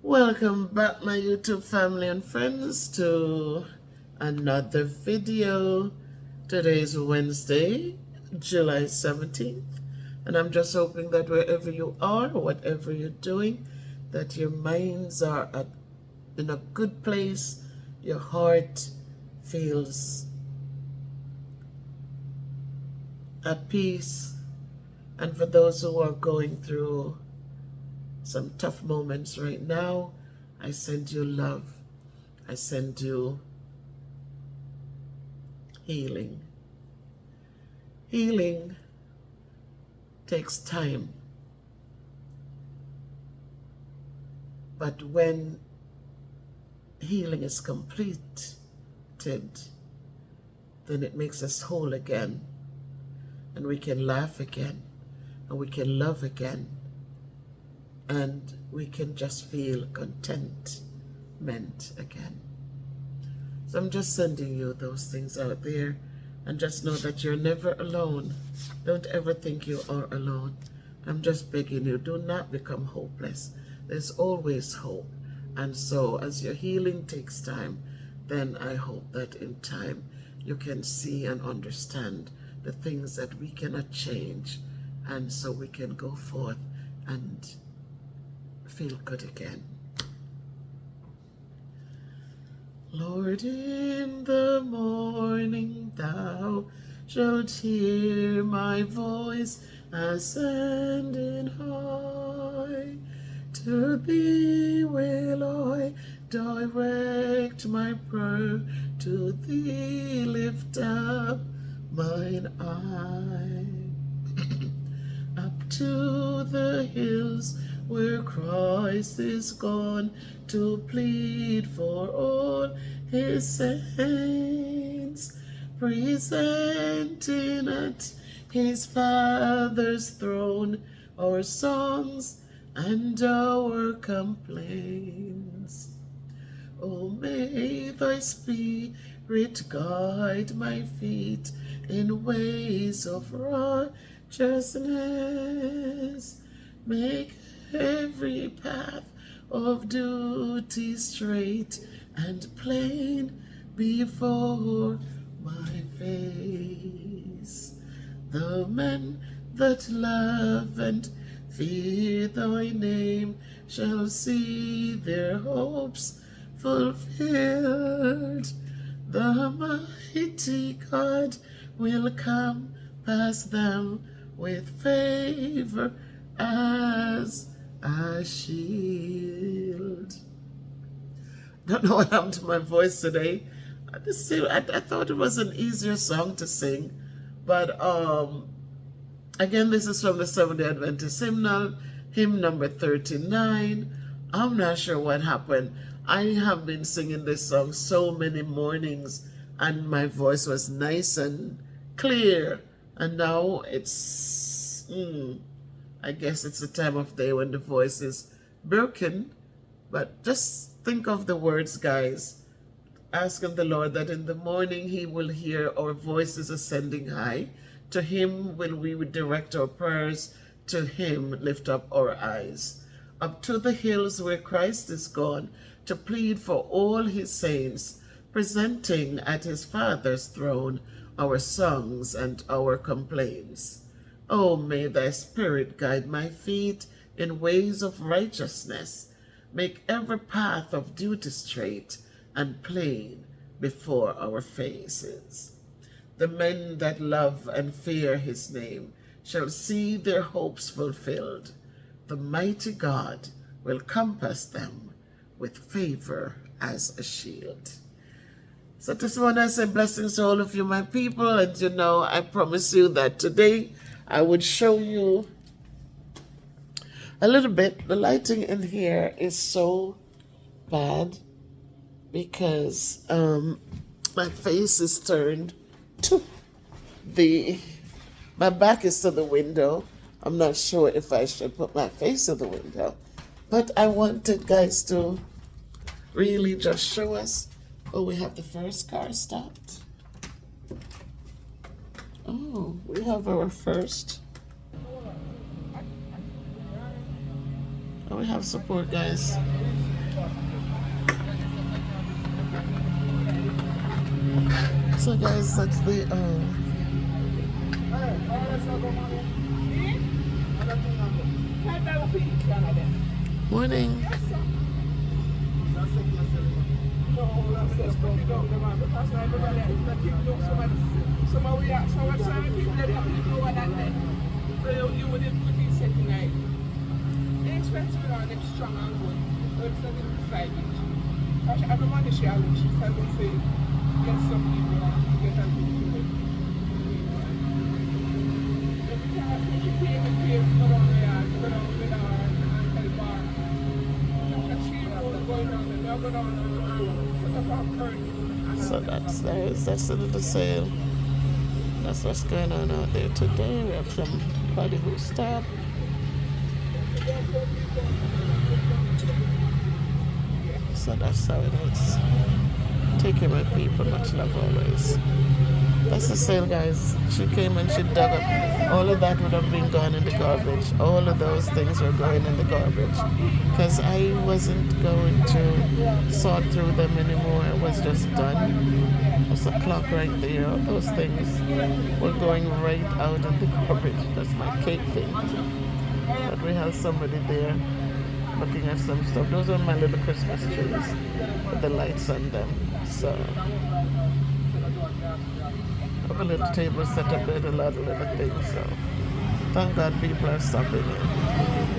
Welcome back, my YouTube family and friends, to another video. Today is Wednesday, July 17th, and I'm just hoping that wherever you are, whatever you're doing, that your minds are in a good place, your heart feels at peace, and for those who are going through some tough moments right now, I send you love. I send you healing. Healing takes time. But when healing is completed, then it makes us whole again. And we can laugh again. And we can love again. And we can just feel contentment again. So I'm just sending you those things out there, and just know that you're never alone. Don't ever think you are alone. I'm just begging you, do not become hopeless. There's always hope. And so as your healing takes time, then I hope that in time you can see and understand the things that we cannot change, and so we can go forth and feel good again. Lord, in the morning thou shalt hear my voice ascending high. To thee will I direct my prayer, to thee lift up mine eye. Up to the hills where Christ is gone to plead for all his saints, presenting at his Father's throne our songs and our complaints. Oh, may thy Spirit guide my feet in ways of righteousness. Make every path of duty straight and plain before my face. The men that love and fear thy name shall see their hopes fulfilled. The mighty God will come past them with favor as a shield. Don't know what happened to my voice today. I thought it was an easier song to sing, but again, this is from the Seventh-day Adventist hymnal, hymn number 39. I'm not sure what happened. I have been singing this song so many mornings, and my voice was nice and clear, and now it's I guess it's the time of day when the voice is broken. But just think of the words, guys. Asking the Lord that in the morning he will hear our voices ascending high. To him will we direct our prayers. To him lift up our eyes. Up to the hills where Christ is gone, to plead for all his saints, presenting at his Father's throne our songs and our complaints. Oh, may thy Spirit guide my feet in ways of righteousness. Make every path of duty straight and plain before our faces. The men that love and fear his name shall see their hopes fulfilled. The mighty God will compass them with favor as a shield. So this morning I say blessings to all of you, my people, and you know, I promise you that today I would show you a little bit. The lighting in here is so bad because my face is turned to my back is to the window. I'm not sure if I should put my face to the window, but I wanted guys to really just show us. Oh, we have the first car stopped. Oh, we have our first. Oh, we have support, guys. So guys, that's the morning. So that's nice. That's a little sale. That's what's going on out there today. We have somebody who stopped. So that's how it is. Take care of people, much love always. That's the sale, guys. She came and she dug up. All of that would have been gone in the garbage. All of those things were going in the garbage. Because I wasn't going to sort through them anymore. It was just done. There's a clock right there. Those things were going right out in the garbage. That's my cake thing. But we have somebody there looking at some stuff. Those are my little Christmas trees with the lights on them. So I have a little table set up there, a lot of little things. So thank God people are stopping in.